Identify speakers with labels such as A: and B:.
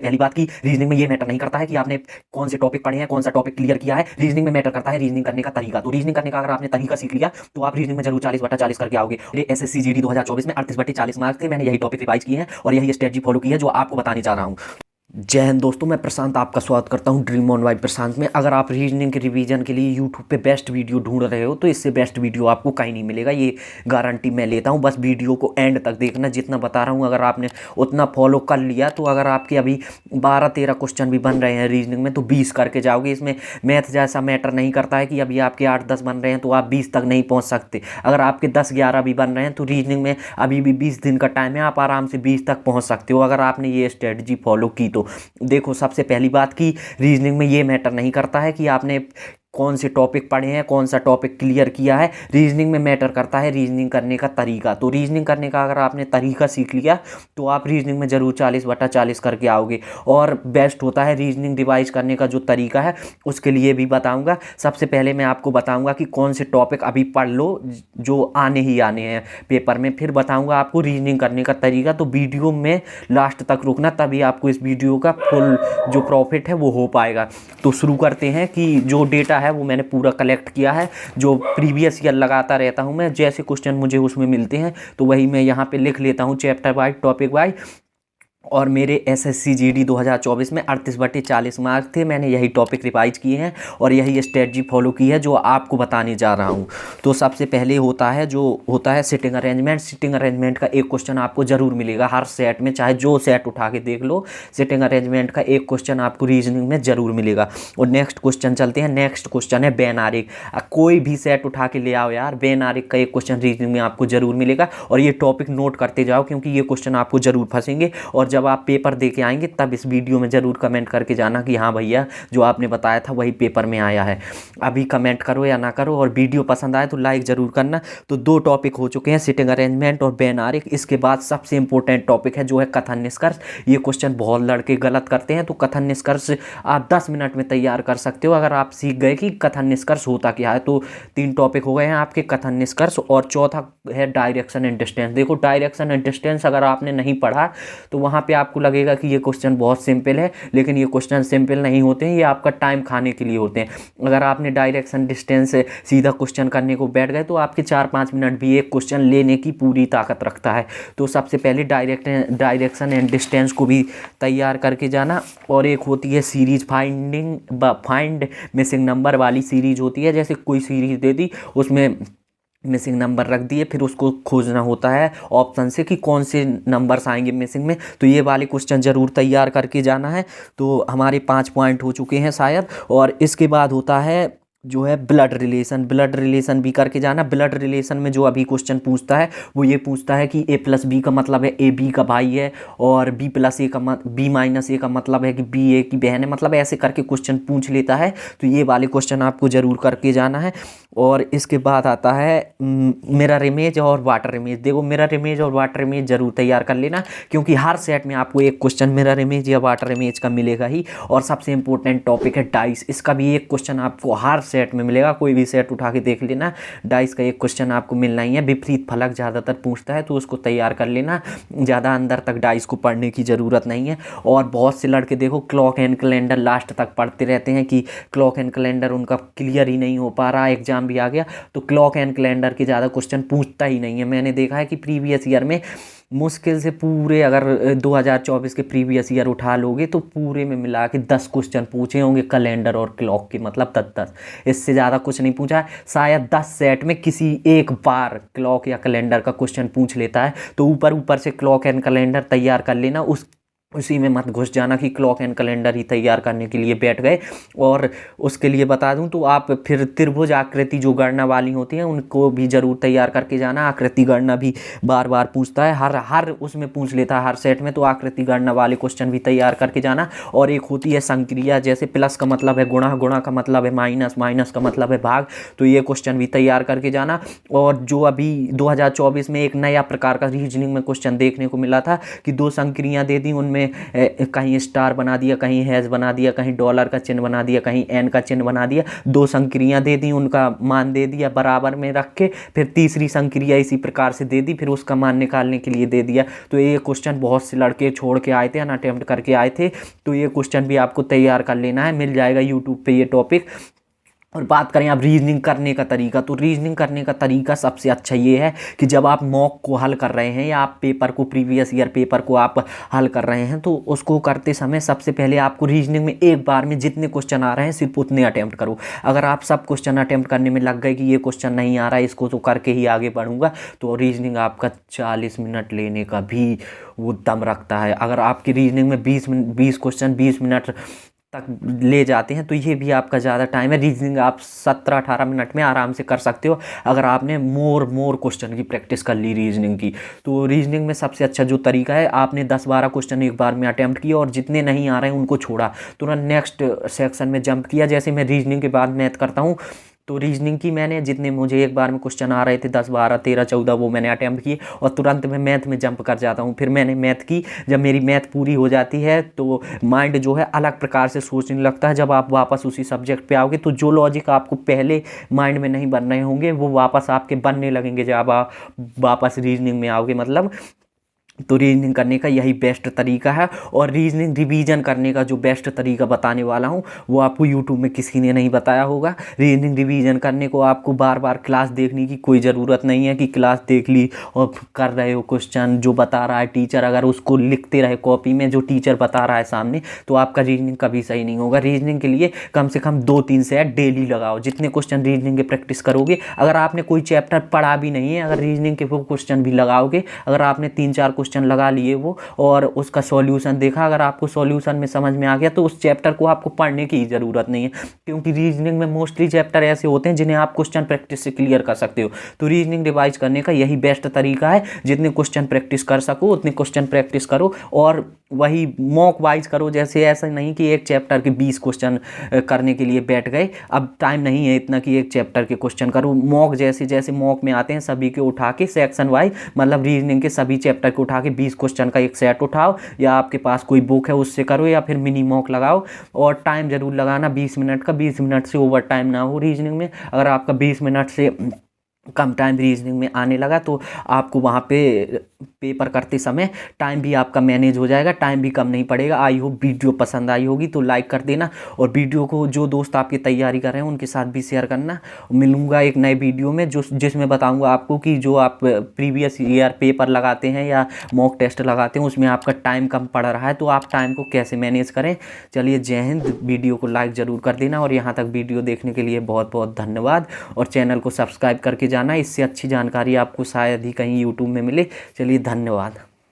A: पहली बात की रीजनिंग में ये मैटर नहीं करता है कि आपने कौन से टॉपिक पढ़े हैं, कौन सा टॉपिक क्लियर किया है। रीजनिंग में मैटर करता है रीजनिंग करने का तरीका। तो रीजनिंग करने का अगर आपने तरीका सीख लिया तो आप रीजनिंग में जरूर 40/40 करके आओगे। मेरे एसएससी जीडी 2024 में 38/40 मार्क्स थे। मैंने यही टॉपिक रिवाइज किए हैं और यही स्ट्रेटजी फॉलो की है जो आपको बताने जा रहा हूँ। जय हिंद दोस्तों, मैं प्रशांत आपका स्वागत करता हूं ड्रीम ऑन बाय प्रशांत में। अगर आप रीजनिंग के रिवीजन के लिए यूट्यूब पे बेस्ट वीडियो ढूंढ रहे हो तो इससे बेस्ट वीडियो आपको कहीं नहीं मिलेगा, ये गारंटी मैं लेता हूं। बस वीडियो को एंड तक देखना, जितना बता रहा हूं अगर आपने उतना फॉलो कर लिया तो अगर आपके अभी 12-13 क्वेश्चन भी बन रहे हैं रीजनिंग में तो 20 करके जाओगे। इसमें मैथ जैसा मैटर नहीं करता है कि अभी आपके 8-10 बन रहे हैं तो आप 20 तक नहीं पहुँच सकते। अगर आपके 10-11 भी बन रहे हैं तो रीजनिंग में अभी भी 20 दिन का टाइम है, आप आराम से 20 तक पहुँच सकते हो अगर आपने ये स्ट्रेटजी फॉलो की तो। देखो, सबसे पहली बात की रीजनिंग में ये मैटर नहीं करता है कि आपने कौन से टॉपिक पढ़े हैं, कौन सा टॉपिक क्लियर किया है। रीजनिंग में मैटर करता है रीजनिंग करने का तरीका। तो रीजनिंग करने का अगर आपने तरीका सीख लिया तो आप रीजनिंग में ज़रूर 40/40 करके आओगे। और बेस्ट होता है रीजनिंग रिवाइज करने का जो तरीका है उसके लिए भी बताऊंगा। सबसे पहले मैं आपको बताऊंगा कि कौन से टॉपिक अभी पढ़ लो जो आने ही आने हैं पेपर में, फिर बताऊंगा आपको रीजनिंग करने का तरीका। तो वीडियो में लास्ट तक रुकना, तभी आपको इस वीडियो का फुल जो प्रॉफिट है वो हो पाएगा। तो शुरू करते हैं कि जो डेटा है वो मैंने पूरा कलेक्ट किया है, जो प्रीवियस ईयर लगाता रहता हूं मैं। जैसे क्वेश्चन मुझे उसमें मिलते हैं तो वही मैं यहाँ पे लिख लेता हूँ चैप्टर वाइज, टॉपिक वाइज। और मेरे एसएससी जीडी 2024 में 38/40 मार्क्स थे। मैंने यही टॉपिक रिवाइज किए हैं और यही स्ट्रेटजी फॉलो की है जो आपको बताने जा रहा हूं। तो सबसे पहले होता है सिटिंग अरेंजमेंट। सिटिंग अरेंजमेंट का एक क्वेश्चन आपको जरूर मिलेगा हर सेट में, चाहे जो सेट उठा के देख लो, सिटिंग अरेंजमेंट का एक क्वेश्चन आपको रीजनिंग में जरूर मिलेगा। और नेक्स्ट क्वेश्चन चलते हैं। नेक्स्ट क्वेश्चन है बेन आरेख। कोई भी सेट उठा के ले आओ यार, बेन आरेख का एक क्वेश्चन रीजनिंग में आपको जरूर मिलेगा। और ये टॉपिक नोट करते जाओ क्योंकि ये क्वेश्चन आपको जरूर फंसेंगे। और जब आप पेपर दे के आएंगे तब इस वीडियो में ज़रूर कमेंट करके जाना कि हाँ भैया जो आपने बताया था वही पेपर में आया है। अभी कमेंट करो या ना करो, और वीडियो पसंद आए तो लाइक ज़रूर करना। तो 2 टॉपिक हो चुके हैं, सिटिंग अरेंजमेंट और बेन आरेख। इसके बाद सबसे इंपॉर्टेंट टॉपिक है जो है कथन निष्कर्ष। ये क्वेश्चन बहुत लड़के गलत करते हैं, तो कथन निष्कर्ष आप 10 मिनट में तैयार कर सकते हो अगर आप सीख गए कि कथन निष्कर्ष होता क्या है। तो 3 टॉपिक हो गए हैं आपके, कथन निष्कर्ष। और चौथा है डायरेक्शन एंड डिस्टेंस। देखो, डायरेक्शन एंड डिस्टेंस अगर आपने नहीं पढ़ा तो वहाँ पे आपको लगेगा कि ये क्वेश्चन बहुत सिंपल है, लेकिन ये क्वेश्चन सिंपल नहीं होते हैं, ये आपका टाइम खाने के लिए होते हैं। अगर आपने डायरेक्शन डिस्टेंस से सीधा क्वेश्चन करने को बैठ गए तो आपके 4-5 मिनट भी एक क्वेश्चन लेने की पूरी ताकत रखता है। तो सबसे पहले डायरेक्शन एंड डिस्टेंस को भी तैयार करके जाना। और एक होती है सीरीज फाइंड मिसिंग नंबर वाली सीरीज होती है। जैसे कोई सीरीज दे दी, उसमें मिसिंग नंबर रख दिए, फिर उसको खोजना होता है ऑप्शन से कि कौन से नंबर्स आएंगे मिसिंग में। तो ये वाले क्वेश्चन ज़रूर तैयार करके जाना है। तो हमारे 5 पॉइंट हो चुके हैं शायद। और इसके बाद होता है जो है ब्लड रिलेशन। ब्लड रिलेशन भी करके जाना। ब्लड रिलेशन में जो अभी क्वेश्चन पूछता है वो ये पूछता है कि A+B का मतलब है A B का भाई है, और B+A का B-A का मतलब है कि B A की बहन है। मतलब ऐसे करके क्वेश्चन पूछ लेता है। तो ये वाले क्वेश्चन आपको ज़रूर करके जाना है। और इसके बाद आता है मिरर इमेज और वाटर इमेज। देखो, मिरर इमेज और वाटर इमेज ज़रूर तैयार कर लेना क्योंकि हर सेट में आपको एक क्वेश्चन मिरर इमेज या वाटर इमेज का मिलेगा ही। और सबसे इंपॉर्टेंट टॉपिक है डाइस। इसका भी एक क्वेश्चन आपको हर सेट में मिलेगा, कोई भी सेट उठा के देख लेना, डाइस का एक क्वेश्चन आपको मिलना ही है। विपरीत फलक ज़्यादातर पूछता है तो उसको तैयार कर लेना, ज़्यादा अंदर तक डाइस को पढ़ने की ज़रूरत नहीं है। और बहुत से लड़के देखो क्लॉक एंड कैलेंडर लास्ट तक पढ़ते रहते हैं कि क्लॉक एंड कैलेंडर उनका क्लियर ही नहीं हो पा रहा, एग्जाम भी आ गया तो क्लॉक एंड कैलेंडर के ज़्यादा क्वेश्चन पूछता ही नहीं है। मैंने देखा है कि प्रीवियस ईयर में मुश्किल से पूरे, अगर 2024 के प्रीवियस ईयर उठा लोगे तो पूरे में मिला के 10 क्वेश्चन पूछे होंगे कैलेंडर और क्लॉक के, मतलब 10-10, इससे ज़्यादा कुछ नहीं पूछा है। शायद 10 सेट में किसी एक बार क्लॉक या कैलेंडर का क्वेश्चन पूछ लेता है। तो ऊपर ऊपर से क्लॉक एंड कैलेंडर तैयार कर लेना, उसी में मत घुस जाना कि क्लॉक एंड कैलेंडर ही तैयार करने के लिए बैठ गए। और उसके लिए बता दूं तो आप फिर त्रिभुज आकृति जो गणना वाली होती हैं उनको भी ज़रूर तैयार करके जाना। आकृति गणना भी बार बार पूछता है, हर उसमें पूछ लेता है हर सेट में, तो आकृति गणना वाले क्वेश्चन भी तैयार करके जाना। और एक होती है संक्रिया, जैसे प्लस का मतलब है गुणा, गुणा का मतलब है माइनस, माइनस का मतलब है भाग, तो ये क्वेश्चन भी तैयार करके जाना। और जो अभी 2024 में एक नया प्रकार का रीजनिंग में क्वेश्चन देखने को मिला था कि 2 संक्रियाँ दे दी, उनमें उन्होंने कहीं स्टार बना दिया, कहीं हैश बना दिया, कहीं डॉलर का चिन्ह बना दिया, कहीं एन का चिन्ह बना दिया, दो संक्रियाँ दे दी, उनका मान दे दिया बराबर में रख के, फिर तीसरी संक्रिया इसी प्रकार से दे दी, फिर उसका मान निकालने के लिए दे दिया। तो ये क्वेश्चन बहुत से लड़के छोड़ के आए थे, अनअटेम्प्ट करके आए थे, तो ये क्वेश्चन भी आपको तैयार कर लेना है, मिल जाएगा यूट्यूब पे ये टॉपिक। और बात करें आप रीजनिंग करने का तरीका, तो रीजनिंग करने का तरीका सबसे अच्छा ये है कि जब आप मॉक को हल कर रहे हैं या आप पेपर को, प्रीवियस ईयर पेपर को आप हल कर रहे हैं, तो उसको करते समय सबसे पहले आपको रीजनिंग में एक बार में जितने क्वेश्चन आ रहे हैं सिर्फ उतने अटैम्प्ट करो। अगर आप सब क्वेश्चन अटैम्प्ट करने में लग गए कि ये क्वेश्चन नहीं आ रहा है, इसको तो करके ही आगे बढ़ूंगा, तो रीजनिंग आपका 40 मिनट लेने का भी वो दम रखता है। अगर आपकी रीजनिंग में 20 क्वेश्चन 20 मिनट तक ले जाते हैं, तो ये भी आपका ज़्यादा टाइम है। रीजनिंग आप 17-18 मिनट में आराम से कर सकते हो अगर आपने मोर क्वेश्चन की प्रैक्टिस कर ली रीजनिंग की। तो रीजनिंग में सबसे अच्छा जो तरीका है, आपने 10-12 क्वेश्चन एक बार में अटैम्प्ट किया और जितने नहीं आ रहे हैं उनको छोड़ा, तुरंत नेक्स्ट सेक्शन में जंप किया। जैसे मैं रीजनिंग के बाद मैथ करता हूँ, तो रीजनिंग की मैंने जितने मुझे एक बार में क्वेश्चन आ रहे थे 10, 12, 13, 14, वो मैंने अटैम्प्ट किए और तुरंत मैं मैथ में जंप कर जाता हूँ। फिर मैंने मैथ की, जब मेरी मैथ पूरी हो जाती है तो माइंड जो है अलग प्रकार से सोचने लगता है। जब आप वापस उसी सब्जेक्ट पे आओगे तो जो लॉजिक आपको पहले माइंड में नहीं बन रहे होंगे वो वापस आपके बनने लगेंगे जब आप वापस रीजनिंग में आओगे। मतलब तो रीजनिंग करने का यही बेस्ट तरीका है। और रीजनिंग रिवीजन करने का जो बेस्ट तरीका बताने वाला हूँ वो आपको यूट्यूब में किसी ने नहीं बताया होगा। रीजनिंग रिवीजन करने को आपको बार बार क्लास देखने की कोई ज़रूरत नहीं है कि क्लास देख ली और कर रहे हो क्वेश्चन जो बता रहा है टीचर, अगर उसको लिखते रहे कॉपी में जो टीचर बता रहा है सामने, तो आपका रीजनिंग कभी सही नहीं होगा। रीजनिंग के लिए कम से कम 2-3 सेट डेली लगाओ। जितने क्वेश्चन रीजनिंग के प्रैक्टिस करोगे, अगर आपने कोई चैप्टर पढ़ा भी नहीं है, अगर रीजनिंग के वो क्वेश्चन भी लगाओगे, अगर आपने 3-4 क्वेश्चन लगा लिए वो और उसका सॉल्यूशन देखा, अगर आपको सॉल्यूशन में समझ में आ गया, तो उस चैप्टर को आपको पढ़ने की ज़रूरत नहीं है। क्योंकि रीजनिंग में मोस्टली चैप्टर ऐसे होते हैं जिन्हें आप क्वेश्चन प्रैक्टिस से क्लियर कर सकते हो। तो रीजनिंग रिवाइज करने का यही बेस्ट तरीका है। जितने क्वेश्चन प्रैक्टिस कर सको उतने क्वेश्चन प्रैक्टिस करो और वही मॉक वाइज करो। जैसे ऐसा नहीं कि एक चैप्टर के 20 क्वेश्चन करने के लिए बैठ गए, अब टाइम नहीं है इतना कि एक चैप्टर के क्वेश्चन करो। मॉक जैसे जैसे मॉक में आते हैं सभी के उठा के सेक्शन वाइज, मतलब रीजनिंग के सभी चैप्टर को उठा के 20 क्वेश्चन का एक सेट उठाओ, या आपके पास कोई बुक है उससे करो, या फिर मिनी मॉक लगाओ। और टाइम जरूर लगाना 20 मिनट का, 20 मिनट से ओवर टाइम ना हो रीजनिंग में। अगर आपका 20 मिनट से कम टाइम रीजनिंग में आने लगा तो आपको वहाँ पे पेपर करते समय टाइम भी आपका मैनेज हो जाएगा, टाइम भी कम नहीं पड़ेगा। आई होप वीडियो पसंद आई होगी तो लाइक कर देना, और वीडियो को जो दोस्त आपकी तैयारी कर रहे हैं उनके साथ भी शेयर करना। मिलूँगा एक नए वीडियो में जिसमें बताऊँगा आपको कि जो आप प्रीवियस ईयर पेपर लगाते हैं या मॉक टेस्ट लगाते हैं उसमें आपका टाइम कम पड़ रहा है, तो आप टाइम को कैसे मैनेज करें। चलिए, जय हिंद। वीडियो को लाइक ज़रूर कर देना और यहाँ तक वीडियो देखने के लिए बहुत बहुत धन्यवाद। और चैनल को सब्सक्राइब करके जाना, इससे अच्छी जानकारी आपको शायद ही कहीं यूट्यूब में मिले। चलिए, धन्यवाद।